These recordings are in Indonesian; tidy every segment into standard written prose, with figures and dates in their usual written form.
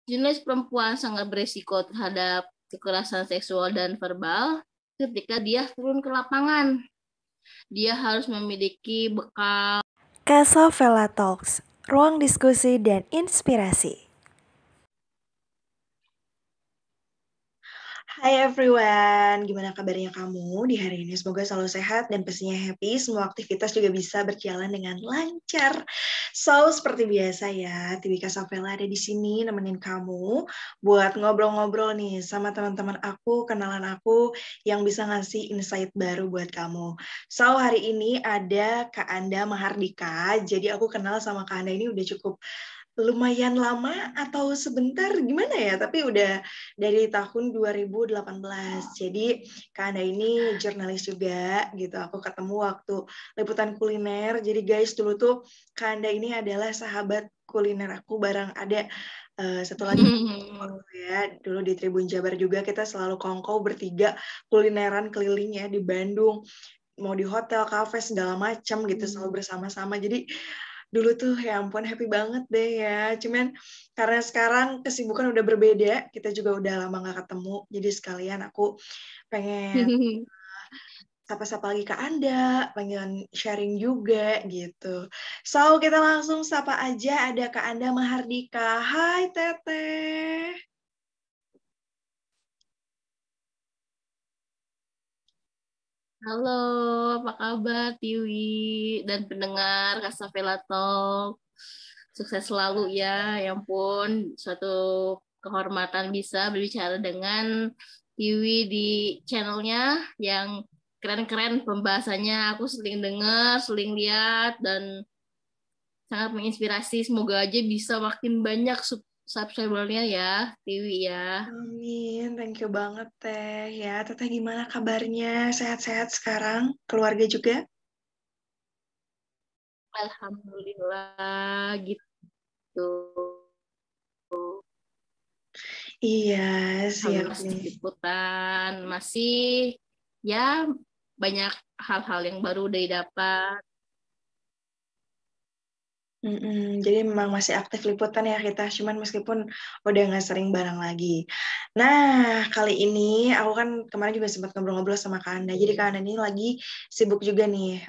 Jurnalis perempuan sangat beresiko terhadap kekerasan seksual dan verbal ketika dia turun ke lapangan. Dia harus memiliki bekal. Kasavela Talks, ruang diskusi dan inspirasi. Hai everyone, gimana kabarnya kamu di hari ini? Semoga selalu sehat dan pastinya happy. Semua aktivitas juga bisa berjalan dengan lancar. So, seperti biasa ya, Tiwika Safela ada di sini nemenin kamu buat ngobrol-ngobrol nih sama teman-teman aku, kenalan aku yang bisa ngasih insight baru buat kamu. So, hari ini ada Kak Anda Mahardika. Jadi aku kenal sama Kak Anda ini udah cukup lumayan lama atau sebentar gimana ya, tapi udah dari tahun 2018. Jadi Kak Anda ini jurnalis juga gitu. Aku ketemu waktu liputan kuliner. Jadi guys, dulu tuh Kak Anda ini adalah sahabat kuliner aku bareng ada satu lagi ya, dulu di Tribun Jabar juga kita selalu kongkow bertiga kulineran keliling ya di Bandung, mau di hotel, kafe, segala macam gitu, selalu bersama-sama. Jadi dulu tuh ya ampun happy banget deh ya. Cuman karena sekarang kesibukan udah berbeda, kita juga udah lama gak ketemu. Jadi sekalian aku pengen sapa-sapa lagi ke Anda, pengen sharing juga gitu. So, kita langsung sapa aja, ada Kak Anda Mahardika. Hai Teteh. Halo, apa kabar Tiwi dan pendengar Kasavela Talk? Sukses selalu ya, ya ampun, suatu kehormatan bisa berbicara dengan Tiwi di channelnya yang keren-keren pembahasannya. Aku sering dengar, sering lihat, dan sangat menginspirasi. Semoga aja bisa makin banyak subscribernya ya, Tiwi ya. Amin, thank you banget Teh. Ya, Teteh gimana kabarnya? Sehat-sehat sekarang? Keluarga juga? Alhamdulillah gitu. Iya, siap Alhamdulillah nih. liputan masih ya banyak hal-hal yang baru didapat. Jadi memang masih aktif liputan ya kita, cuman meskipun udah nggak sering bareng lagi. Nah, kali ini aku kan kemarin juga sempat ngobrol-ngobrol sama Kak Anda. Jadi Kak Anda ini lagi sibuk juga nih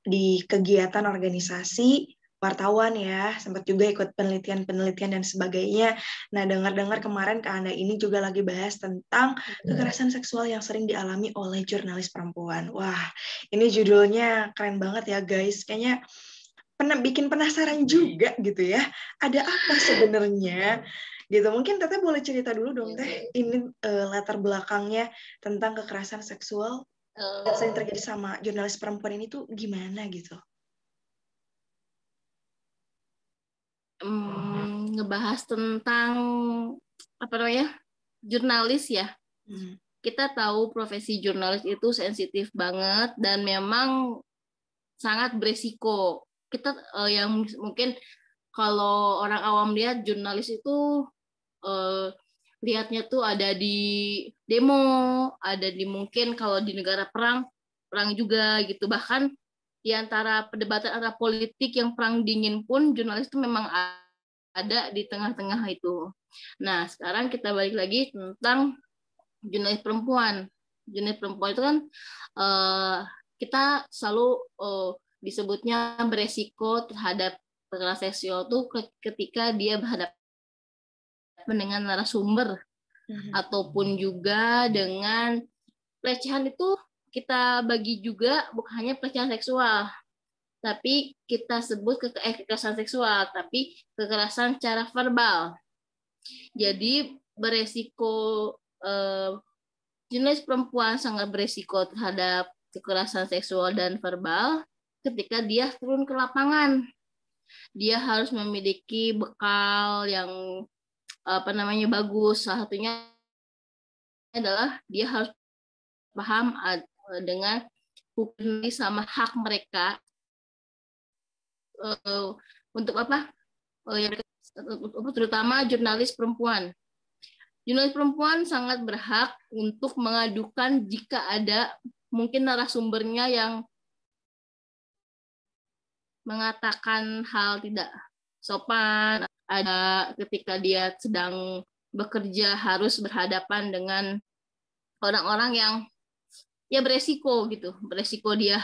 di kegiatan organisasi wartawan ya, sempat juga ikut penelitian-penelitian dan sebagainya. Nah, dengar-dengar kemarin Kak Anda ini juga lagi bahas tentang kekerasan seksual yang sering dialami oleh jurnalis perempuan. Wah, ini judulnya keren banget ya guys. Kayaknya bikin penasaran juga gitu ya. Ada apa sebenarnya? Gitu. Mungkin Teteh boleh cerita dulu dong Teh. Ini latar belakangnya tentang kekerasan seksual yang sering terjadi sama jurnalis perempuan ini tuh gimana gitu? Ngebahas tentang apa namanya jurnalis ya. Kita tahu profesi jurnalis itu sensitif banget dan memang sangat beresiko. Kita yang mungkin kalau orang awam lihat jurnalis itu lihatnya tuh ada di demo, ada di mungkin kalau di negara perang, perang juga gitu. Bahkan di antara perdebatan antara politik yang perang dingin pun jurnalis itu memang ada di tengah-tengah itu. Nah, sekarang kita balik lagi tentang jurnalis perempuan. Jurnalis perempuan itu kan kita selalu disebutnya beresiko terhadap kekerasan seksual tuh ketika dia berhadapan dengan narasumber ataupun juga dengan pelecehan. Itu kita bagi juga bukan hanya pelecehan seksual, tapi kita sebut kekerasan seksual, tapi kekerasan secara verbal. Jadi beresiko jenis perempuan sangat beresiko terhadap kekerasan seksual dan verbal ketika dia turun ke lapangan. Dia harus memiliki bekal yang apa namanya bagus. Salah satunya adalah dia harus paham dengan hukum sama hak mereka untuk apa? Terutama jurnalis perempuan. Jurnalis perempuan sangat berhak untuk mengadukan jika ada mungkin narasumbernya yang mengatakan hal tidak sopan ada ketika dia sedang bekerja harus berhadapan dengan orang-orang yang ya beresiko gitu, beresiko dia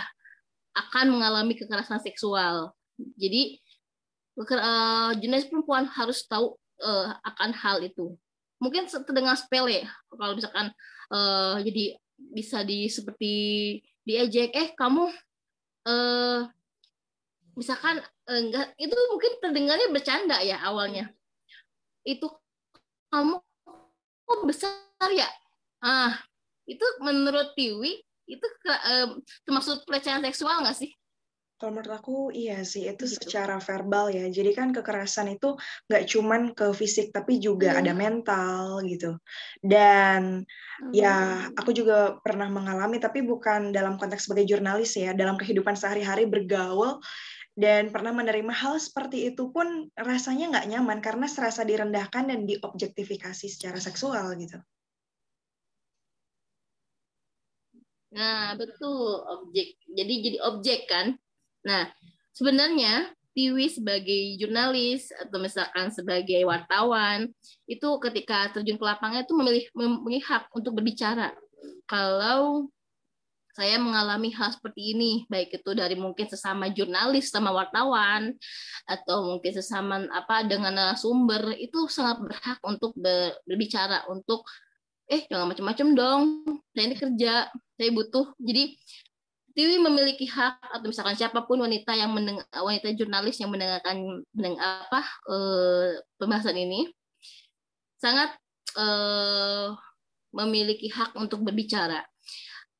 akan mengalami kekerasan seksual. Jadi jurnalis perempuan harus tahu akan hal itu. Mungkin terdengar sepele kalau misalkan jadi bisa seperti diejek, kamu misalkan enggak, itu mungkin terdengarnya bercanda ya awalnya. Itu kamu kok besar ya? Itu menurut Tiwi itu termasuk pelecehan seksual nggak sih? Kalau menurut aku iya sih, itu Gitu. secara verbal ya. Jadi kan kekerasan itu nggak cuman ke fisik, tapi juga ada mental gitu. Dan ya aku juga pernah mengalami, tapi bukan dalam konteks sebagai jurnalis ya, dalam kehidupan sehari-hari bergaul, dan pernah menerima hal seperti itu pun rasanya nggak nyaman karena serasa direndahkan dan diobjektifikasi secara seksual gitu. Nah, betul, objek. Jadi objek kan. Nah, sebenarnya Tiwi sebagai jurnalis atau misalkan sebagai wartawan itu ketika terjun ke lapangan itu memilih hak untuk berbicara. Kalau saya mengalami hal seperti ini, baik itu dari mungkin sesama jurnalis sama wartawan atau mungkin sesama dengan narasumber, itu sangat berhak untuk berbicara, untuk jangan macam-macam dong, saya ini kerja, saya butuh. Jadi Tiwi memiliki hak, atau misalkan siapapun wanita jurnalis yang mendengarkan pembahasan ini sangat memiliki hak untuk berbicara.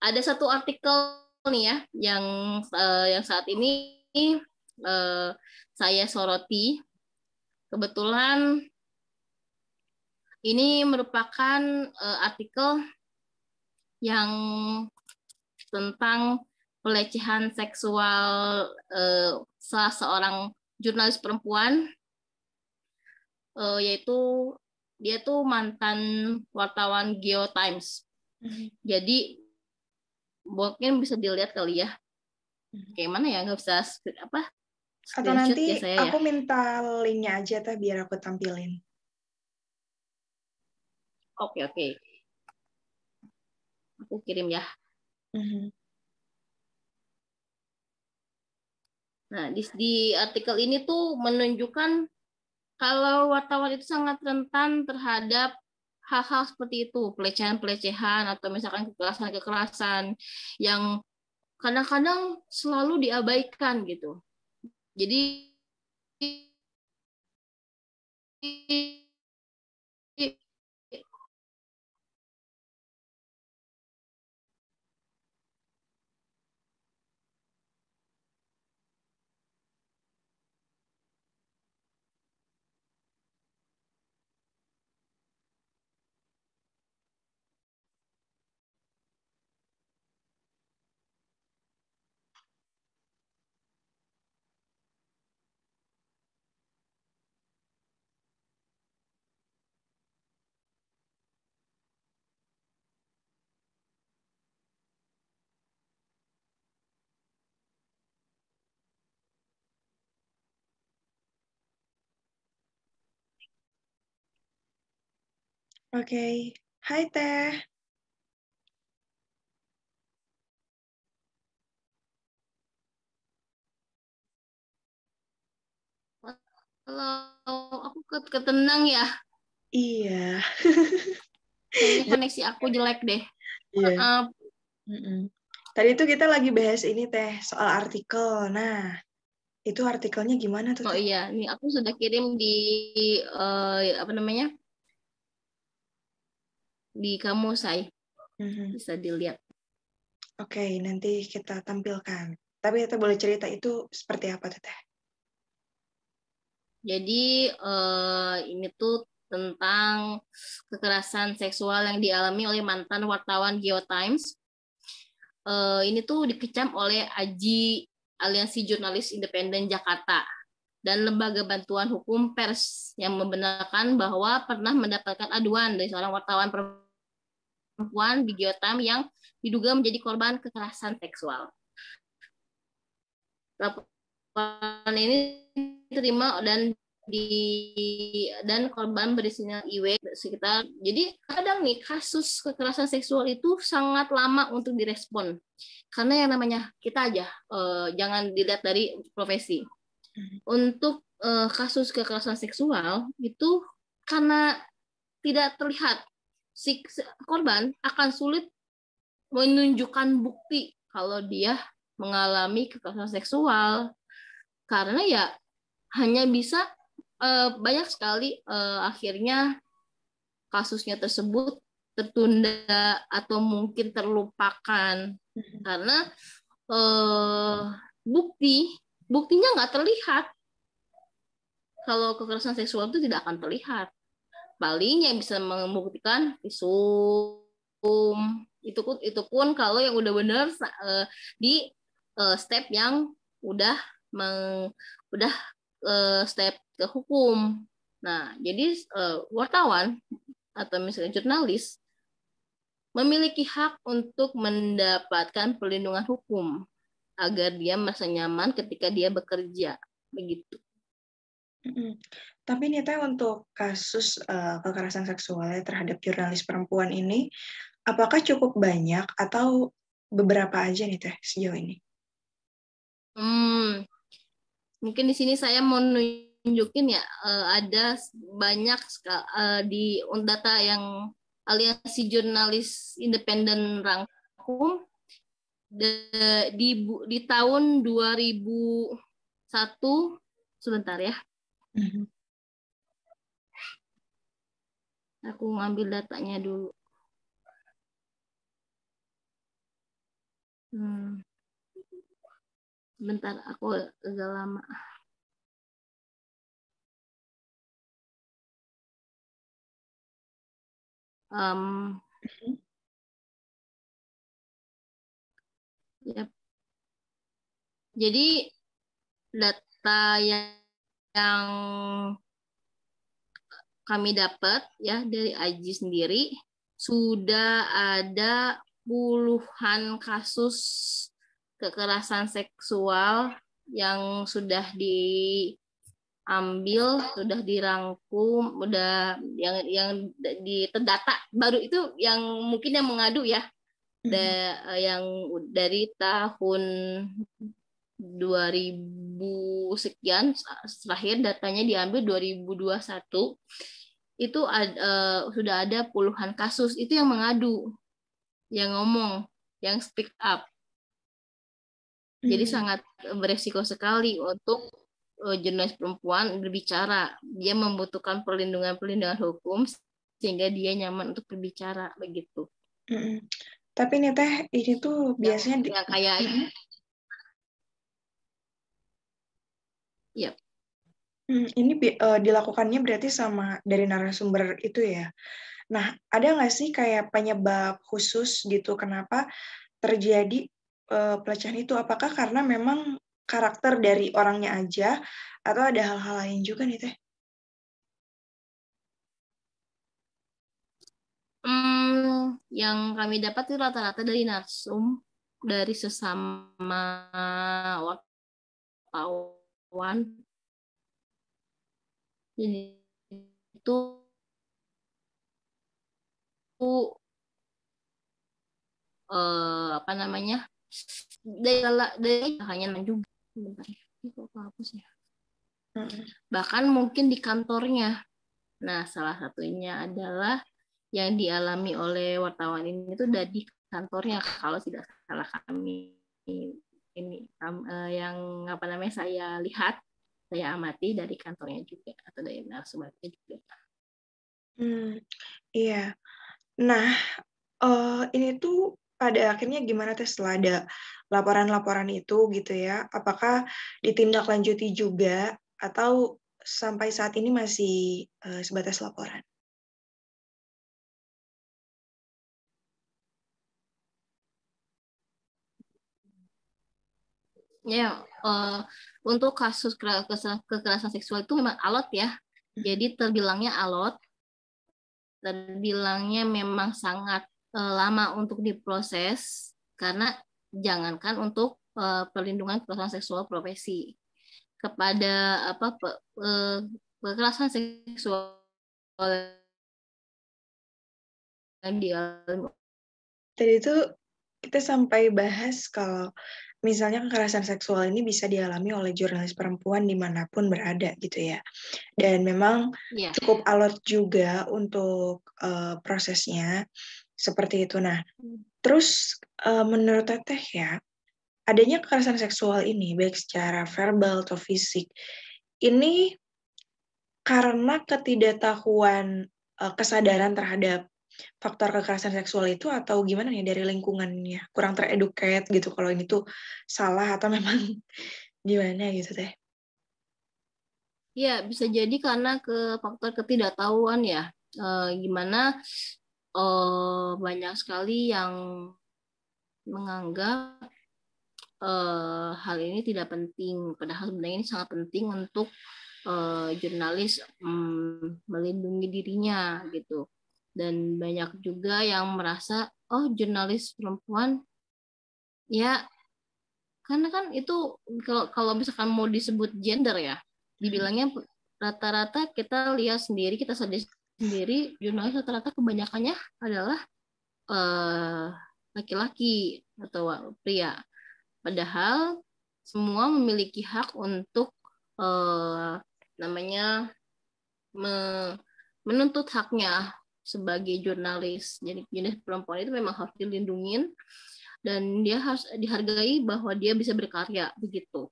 Ada satu artikel nih ya yang saat ini saya soroti. Kebetulan ini merupakan artikel yang tentang pelecehan seksual salah seorang jurnalis perempuan, yaitu dia tuh mantan wartawan Geotimes. Jadi mungkin bisa dilihat kali ya. Kayak mana ya, nggak bisa atau nanti ya saya aku minta linknya aja teh biar aku tampilin. Oke. Aku kirim ya. Nah, di artikel ini tuh menunjukkan kalau wartawan itu sangat rentan terhadap hal-hal seperti itu, pelecehan-pelecehan atau misalkan kekerasan-kekerasan yang kadang-kadang selalu diabaikan gitu. Jadi Oke. Hai Teh. kalau aku ketenang ya. Iya. Kayaknya koneksi aku jelek deh. Iya. Maaf. Tadi itu kita lagi bahas ini Teh, soal artikel. Nah, itu artikelnya gimana tuh Oh Teh? iya, nih aku sudah kirim di di kamu, Say. Bisa dilihat. Oke, nanti kita tampilkan. Tapi kita boleh cerita itu seperti apa tuh Teh? Jadi ini tuh tentang kekerasan seksual yang dialami oleh mantan wartawan Geotimes. Ini tuh dikecam oleh AJI, Aliansi Jurnalis Independen Jakarta, dan Lembaga Bantuan Hukum Pers yang membenarkan bahwa pernah mendapatkan aduan dari seorang wartawan perempuan di Geotimes yang diduga menjadi korban kekerasan seksual. Laporan ini diterima dan dan korban berinisial IW sekitar. Jadi kadang nih kasus kekerasan seksual itu sangat lama untuk direspon karena yang namanya kita aja jangan dilihat dari profesi. Untuk kasus kekerasan seksual itu karena tidak terlihat, si korban akan sulit menunjukkan bukti kalau dia mengalami kekerasan seksual karena ya hanya bisa banyak sekali akhirnya kasusnya tersebut tertunda atau mungkin terlupakan karena buktinya nggak terlihat. Kalau kekerasan seksual itu tidak akan terlihat. Paling yang bisa membuktikan visum itu pun kalau yang udah benar di step yang udah step ke hukum. Nah, jadi wartawan atau misalnya jurnalis memiliki hak untuk mendapatkan perlindungan hukum agar dia merasa nyaman ketika dia bekerja, begitu. Tapi nih Teh, untuk kasus kekerasan seksual terhadap jurnalis perempuan ini, apakah cukup banyak atau beberapa aja nih Teh sejauh ini? Mungkin di sini saya mau nunjukin ya, ada banyak di data yang Aliansi Jurnalis Independen rangkum di tahun 2001, sebentar ya. Aku ngambil datanya dulu. Bentar, aku agak lama. Yep. Jadi data yang kami dapat ya dari AJI sendiri sudah ada puluhan kasus kekerasan seksual yang sudah diambil, sudah dirangkum, udah yang terdata baru itu yang mungkin yang mengadu ya, yang dari tahun 2000 sekian, terakhir datanya diambil 2021 itu sudah ada puluhan kasus itu yang mengadu, yang ngomong, yang speak up. Jadi sangat beresiko sekali untuk jurnalis perempuan berbicara. Dia membutuhkan perlindungan hukum sehingga dia nyaman untuk berbicara, begitu. Tapi nih Teh, ini tuh biasanya yang kayak Yep. Ini dilakukannya berarti sama dari narasumber itu ya. Nah, ada nggak sih kayak penyebab khusus gitu kenapa terjadi pelecehan itu? Apakah karena memang karakter dari orangnya aja atau ada hal-hal lain juga nih Teh? Yang kami dapat itu rata-rata dari narsum, dari sesama wartawan. Jadi itu apa namanya, dari hanya juga bahkan mungkin di kantornya. Nah, salah satunya adalah yang dialami oleh wartawan ini itu dari kantornya, kalau tidak salah kami ini yang apa namanya saya lihat, saya amati dari kantornya juga atau dari narasumbernya juga. Iya. Nah, ini tuh pada akhirnya gimana Teh setelah ada laporan-laporan itu gitu ya? Apakah ditindaklanjuti juga atau sampai saat ini masih sebatas laporan? Ya, untuk kasus kekerasan seksual itu memang alot ya. Jadi terbilangnya alot, terbilangnya memang sangat lama untuk diproses karena jangankan untuk perlindungan kekerasan seksual profesi kepada kekerasan seksual yang dialami. Tadi itu kita sampai bahas kalau misalnya kekerasan seksual ini bisa dialami oleh jurnalis perempuan dimanapun berada gitu ya. Dan memang cukup alot juga untuk prosesnya seperti itu. Nah, terus menurut Teteh ya, adanya kekerasan seksual ini baik secara verbal atau fisik, ini karena ketidaktahuan kesadaran terhadap faktor kekerasan seksual itu atau gimana nih dari lingkungannya? Kurang tereducate gitu kalau ini tuh salah atau memang gimana gitu Teh? Ya, bisa jadi karena faktor ketidaktahuan ya. Gimana banyak sekali yang menganggap hal ini tidak penting, padahal sebenarnya ini sangat penting untuk jurnalis melindungi dirinya gitu. Dan banyak juga yang merasa, oh jurnalis perempuan ya, karena kan itu kalau misalkan mau disebut gender ya, dibilangnya rata-rata kita lihat sendiri, kita sadar sendiri, jurnalis rata-rata kebanyakannya adalah laki-laki atau pria. Padahal semua memiliki hak untuk namanya menuntut haknya sebagai jurnalis. Jadi jenis perempuan itu memang harus dilindungi dan dia harus dihargai bahwa dia bisa berkarya begitu.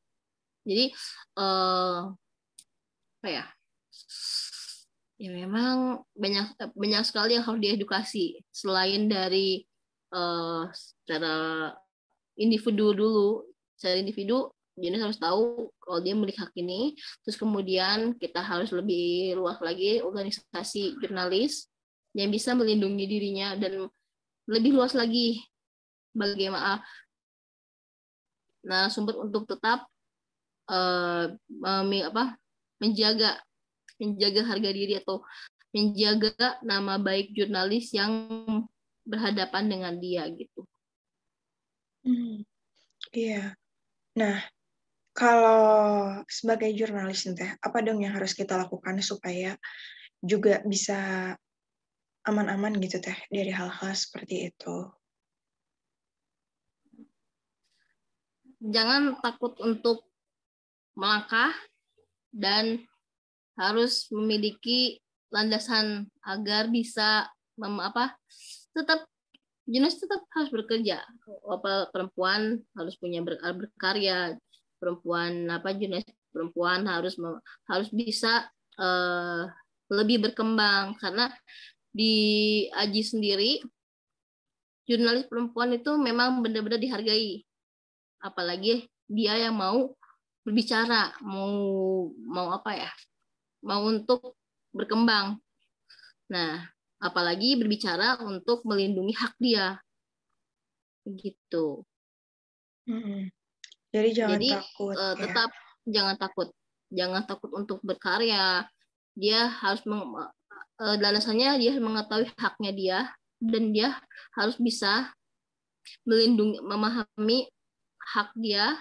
Jadi apa ya? Ya memang banyak sekali yang harus diedukasi selain dari secara individu dulu. Secara individu jenis harus tahu kalau dia memiliki hak ini, terus kemudian kita harus lebih luas lagi organisasi jurnalis yang bisa melindungi dirinya dan lebih luas lagi bagaimana sumber untuk tetap menjaga harga diri atau menjaga nama baik jurnalis yang berhadapan dengan dia gitu. Iya. Nah, kalau sebagai jurnalis nih Teh, apa dong yang harus kita lakukan supaya juga bisa aman-aman gitu Teh dari hal-hal seperti itu? Jangan takut untuk melangkah dan harus memiliki landasan agar bisa tetap jenis tetap harus bekerja. Perempuan harus punya berkarya, jenis perempuan harus bisa lebih berkembang karena di AJI sendiri jurnalis perempuan itu memang benar-benar dihargai, apalagi dia yang mau berbicara, mau untuk berkembang. Nah, apalagi berbicara untuk melindungi hak dia, begitu. Jadi jangan takut. Tetap jangan takut untuk berkarya. Dia harus landasannya dia mengetahui haknya dia dan dia harus bisa memahami hak dia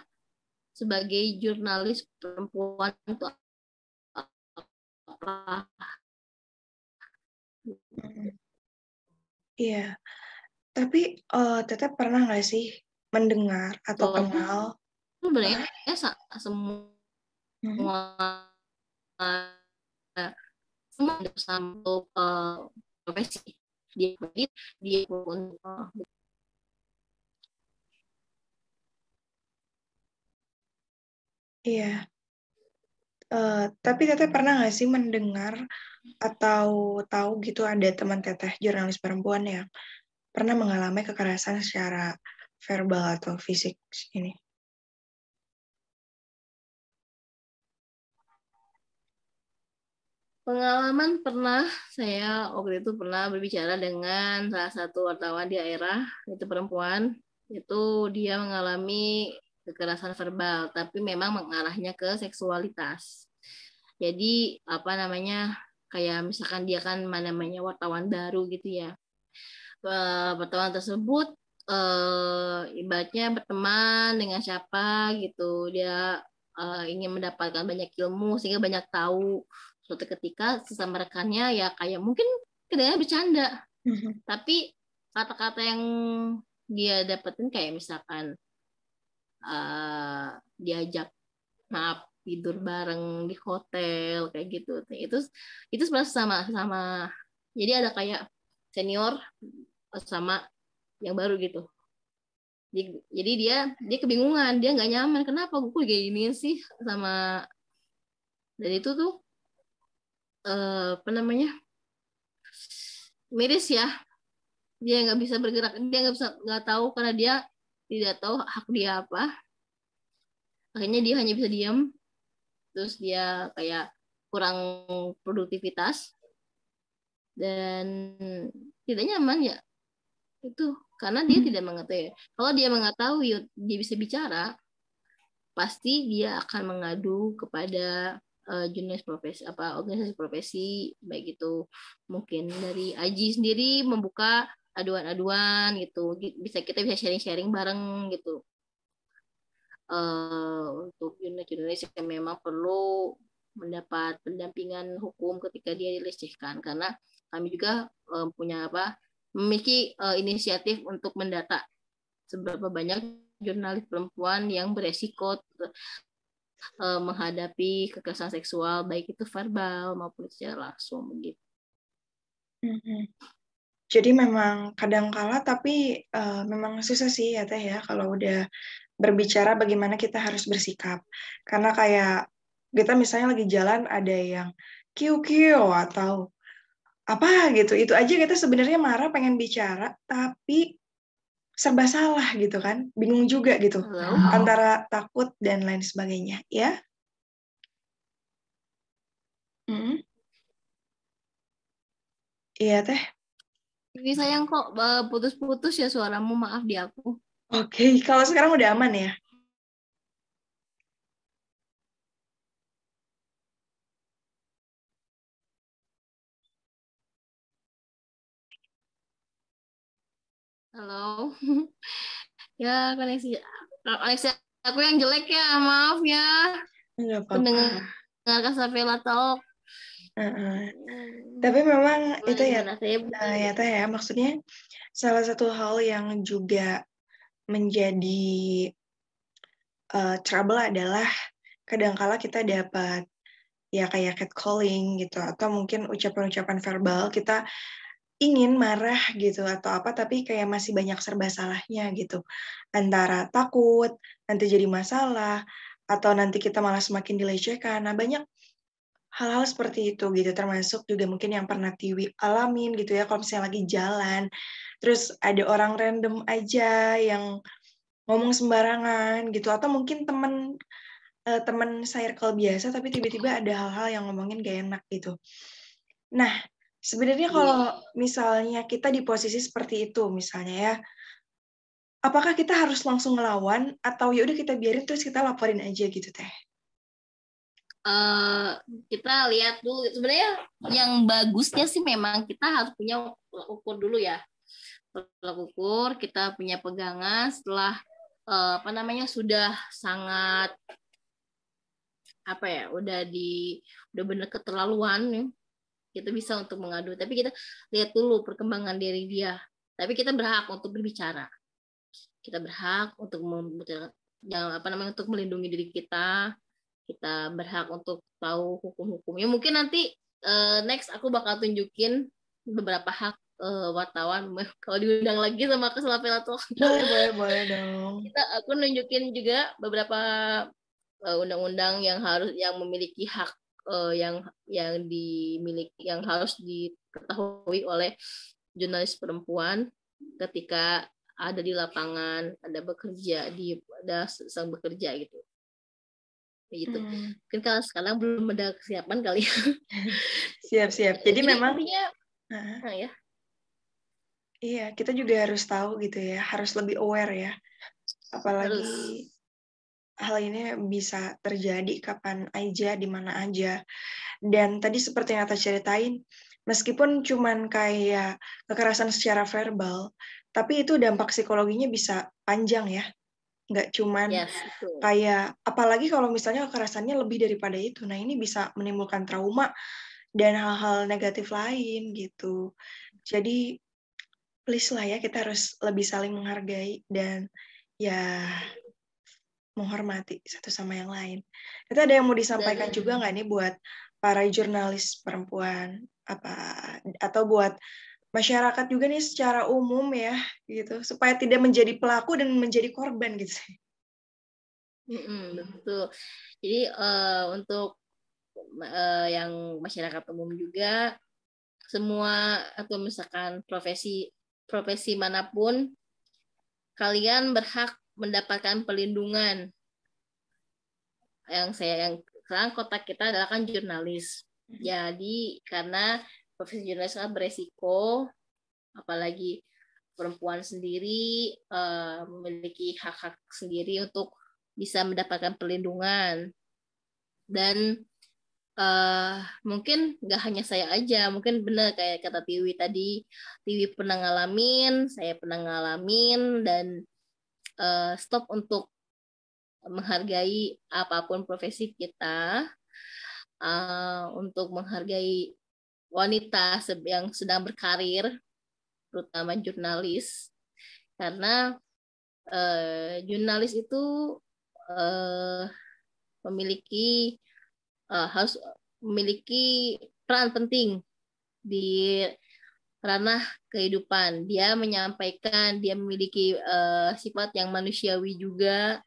sebagai jurnalis perempuan itu apa. Iya, tapi Teteh pernah nggak sih mendengar atau kenal? Sebenarnya semua untuk profesi dia Iya. Tapi Teteh pernah nggak sih mendengar atau tahu gitu ada teman Teteh jurnalis perempuan yang pernah mengalami kekerasan secara verbal atau fisik ini? Pengalaman pernah, saya waktu itu pernah berbicara dengan salah satu wartawan di daerah, itu perempuan, itu dia mengalami kekerasan verbal, tapi memang mengarahnya ke seksualitas. Jadi kayak misalkan dia kan namanya wartawan baru gitu ya. Wartawan tersebut ibaratnya berteman dengan siapa gitu, dia ingin mendapatkan banyak ilmu sehingga banyak tahu suatu ketika sesama rekannya ya kayak mungkin kedengarannya bercanda, tapi kata-kata yang dia dapetin kayak misalkan diajak maaf tidur bareng di hotel kayak gitu, itu sebenarnya sama jadi ada kayak senior sama yang baru gitu. Jadi dia kebingungan, dia nggak nyaman, kenapa gue kayak gini sih sama, dan itu tuh apa namanya, miris ya, dia nggak bisa bergerak, dia nggak tahu karena dia tidak tahu hak dia apa, akhirnya dia hanya bisa diam, terus dia kayak kurang produktivitas dan tidak nyaman ya itu karena dia tidak mengetahui. Kalau dia mengetahui dia bisa bicara, pasti dia akan mengadu kepada jurnalis profesi organisasi profesi, baik itu mungkin dari AJI sendiri membuka aduan-aduan gitu, kita bisa sharing-sharing bareng gitu untuk jurnalis yang memang perlu mendapat pendampingan hukum ketika dia dilecehkan, karena kami juga memiliki inisiatif untuk mendata seberapa banyak jurnalis perempuan yang beresiko menghadapi kekerasan seksual baik itu verbal maupun secara langsung begitu. Jadi memang kadangkala tapi memang susah sih ya Teh ya kalau udah berbicara bagaimana kita harus bersikap. Karena kayak kita misalnya lagi jalan ada yang kiu-kiu atau apa gitu. Itu aja kita sebenarnya marah pengen bicara tapi serba salah gitu kan. Bingung juga gitu. Antara takut dan lain sebagainya ya. Iya Teh. Ini sayang kok putus-putus ya suaramu, maaf di aku. Oke, kalau sekarang udah aman ya? Halo. Ya, koneksi aku yang jelek ya, maaf ya. Enggak apa-apa. Pendengar Kasavela Talk. Tapi memang itu ya, ya Teh ya, maksudnya salah satu hal yang juga menjadi trouble adalah kadangkala kita dapat ya kayak catcalling gitu, atau mungkin ucapan-ucapan verbal kita ingin marah gitu atau apa, tapi kayak masih banyak serba salahnya gitu. Antara takut, nanti jadi masalah, atau nanti kita malah semakin dilecehkan. Nah, banyak hal-hal seperti itu gitu, termasuk juga mungkin yang pernah Tiwi alamin gitu ya, kalau misalnya lagi jalan, terus ada orang random aja yang ngomong sembarangan gitu, atau mungkin temen circle biasa, tapi tiba-tiba ada hal-hal yang ngomongin gak enak gitu. Nah, sebenarnya kalau misalnya kita di posisi seperti itu, misalnya ya, apakah kita harus langsung ngelawan, atau ya udah kita biarin terus kita laporin aja gitu Teh? Kita lihat dulu. Sebenarnya yang bagusnya sih memang kita harus punya ukur dulu ya. Ukur, kita punya pegangan setelah sudah sangat udah benar keterlaluan ya, kita bisa untuk mengadu, tapi kita lihat dulu perkembangan diri dia, tapi kita berhak untuk berbicara, kita berhak untuk untuk melindungi diri kita berhak untuk tahu hukum-hukumnya. Mungkin nanti next aku bakal tunjukin beberapa hak wartawan kalau diundang lagi sama Kasavela Talk. Boleh dong. Aku nunjukin juga beberapa undang-undang yang memiliki hak yang harus diketahui oleh jurnalis perempuan ketika ada di lapangan, ada sedang bekerja gitu. Gitu. Mungkin kalau sekarang belum ada kesiapan kali. Siap. Jadi memang ya. Iya, kita juga harus tahu gitu ya, harus lebih aware ya. Apalagi hal ini bisa terjadi kapan aja, di mana aja. Dan tadi seperti yang Atta ceritain, meskipun cuman kayak kekerasan secara verbal, tapi itu dampak psikologinya bisa panjang ya. nggak cuman kayak, apalagi kalau misalnya kekerasannya lebih daripada itu. Nah, ini bisa menimbulkan trauma dan hal-hal negatif lain gitu. Jadi please lah ya, kita harus lebih saling menghargai dan ya menghormati satu sama yang lain. Itu ada yang mau disampaikan juga nggak nih buat para jurnalis perempuan atau buat masyarakat juga nih secara umum ya gitu, supaya tidak menjadi pelaku dan menjadi korban gitu. Betul. Jadi untuk yang masyarakat umum juga, semua atau misalkan profesi manapun, kalian berhak mendapatkan perlindungan. Yang sekarang kotak kita adalah kan jurnalis. Jadi karena profesi jurnalis sangat beresiko, apalagi perempuan sendiri memiliki hak-hak sendiri untuk bisa mendapatkan perlindungan. Dan mungkin nggak hanya saya aja, mungkin benar kayak kata Tiwi tadi, Tiwi pernah ngalamin, saya pernah ngalamin, dan stop untuk menghargai apapun profesi kita, untuk menghargai wanita yang sedang berkarir, terutama jurnalis, karena jurnalis itu harus memiliki peran penting di ranah kehidupan. Dia menyampaikan, dia memiliki sifat yang manusiawi juga,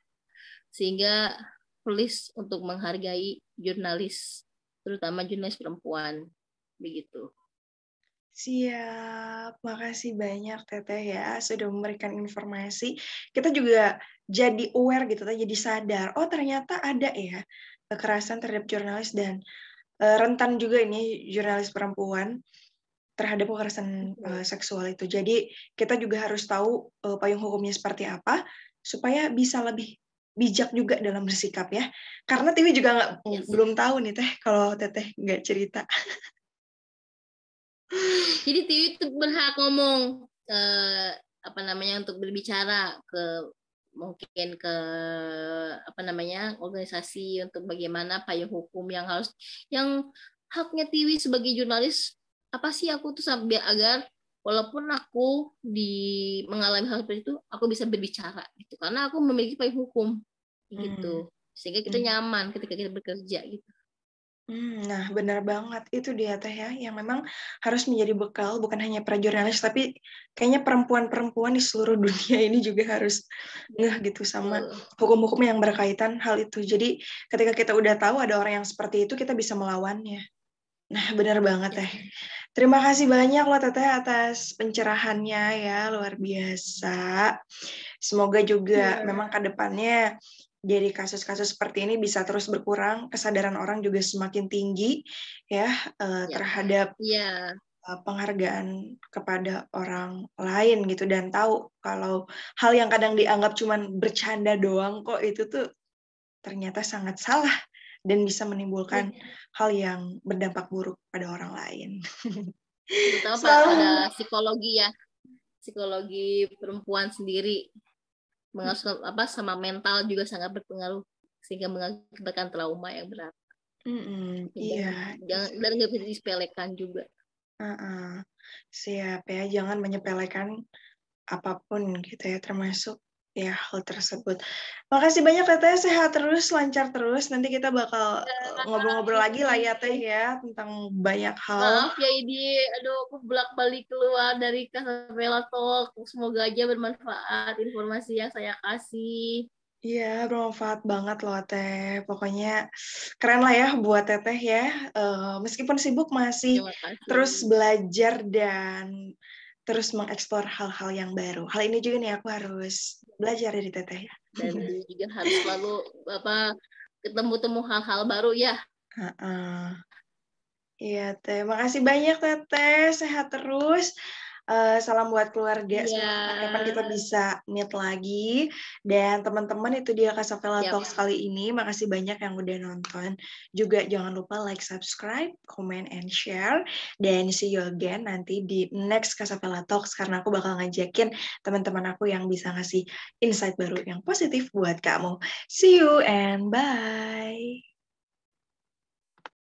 sehingga please untuk menghargai jurnalis, terutama jurnalis perempuan, begitu. Siap, makasih banyak Teteh ya sudah memberikan informasi. Kita juga jadi aware gitu, jadi sadar, oh ternyata ada ya kekerasan terhadap jurnalis dan rentan juga ini jurnalis perempuan terhadap kekerasan seksual itu. Jadi kita juga harus tahu payung hukumnya seperti apa supaya bisa lebih bijak juga dalam bersikap ya. Karena Tiwi juga belum tahu nih Teh kalau Teteh nggak cerita. Jadi Tiwi itu berhak ngomong untuk berbicara mungkin ke organisasi untuk bagaimana payung hukum yang haknya Tiwi sebagai jurnalis apa sih aku tuh, sampai agar walaupun aku mengalami hal seperti itu, aku bisa berbicara gitu, karena aku memiliki payung hukum gitu, sehingga kita nyaman ketika kita bekerja gitu. Nah, benar banget. Itu dia Teh ya, yang memang harus menjadi bekal, bukan hanya para jurnalis, tapi kayaknya perempuan-perempuan di seluruh dunia ini juga harus ngeh gitu sama hukum-hukum yang berkaitan hal itu. Jadi ketika kita udah tahu ada orang yang seperti itu, kita bisa melawannya. Nah, benar banget Teh. Terima kasih banyak loh Teteh atas pencerahannya ya, luar biasa. Semoga juga memang ke depannya dari kasus-kasus seperti ini bisa terus berkurang, kesadaran orang juga semakin tinggi ya terhadap penghargaan kepada orang lain gitu, dan tahu kalau hal yang kadang dianggap cuman bercanda doang kok itu tuh ternyata sangat salah dan bisa menimbulkan hal yang berdampak buruk pada orang lain. Terutama pada psikologi perempuan sendiri, sama mental juga sangat berpengaruh sehingga mengakibatkan trauma yang berat. Iya. Dan nggak bisa disepelekan juga. Siap ya, jangan menyepelekan apapun gitu ya, termasuk ya hal tersebut. Makasih banyak Teteh, sehat terus, lancar terus. Nanti kita bakal ngobrol-ngobrol lagi lah ya Teh ya tentang banyak hal. Maaf ya Idi, aduh aku bolak-balik keluar dari Casabella Talk. Semoga aja bermanfaat informasi yang saya kasih. Iya, bermanfaat banget loh Teh. Pokoknya keren lah ya buat Teteh ya. Meskipun sibuk masih terus belajar dan terus mengeksplor hal-hal yang baru. Hal ini juga nih aku harus belajar dari Teteh ya. Dan juga harus selalu ketemu hal-hal baru ya. Iya Teh, makasih banyak Teteh, sehat terus. Salam buat keluarga. Semoga kapan kita bisa meet lagi. Dan teman-teman, itu dia Kasavela Talks kali ini. Makasih banyak yang udah nonton. Juga jangan lupa like, subscribe, comment, and share. Dan see you again nanti di next Kasavela Talks, karena aku bakal ngajakin teman-teman aku yang bisa ngasih insight baru yang positif buat kamu. See you and bye.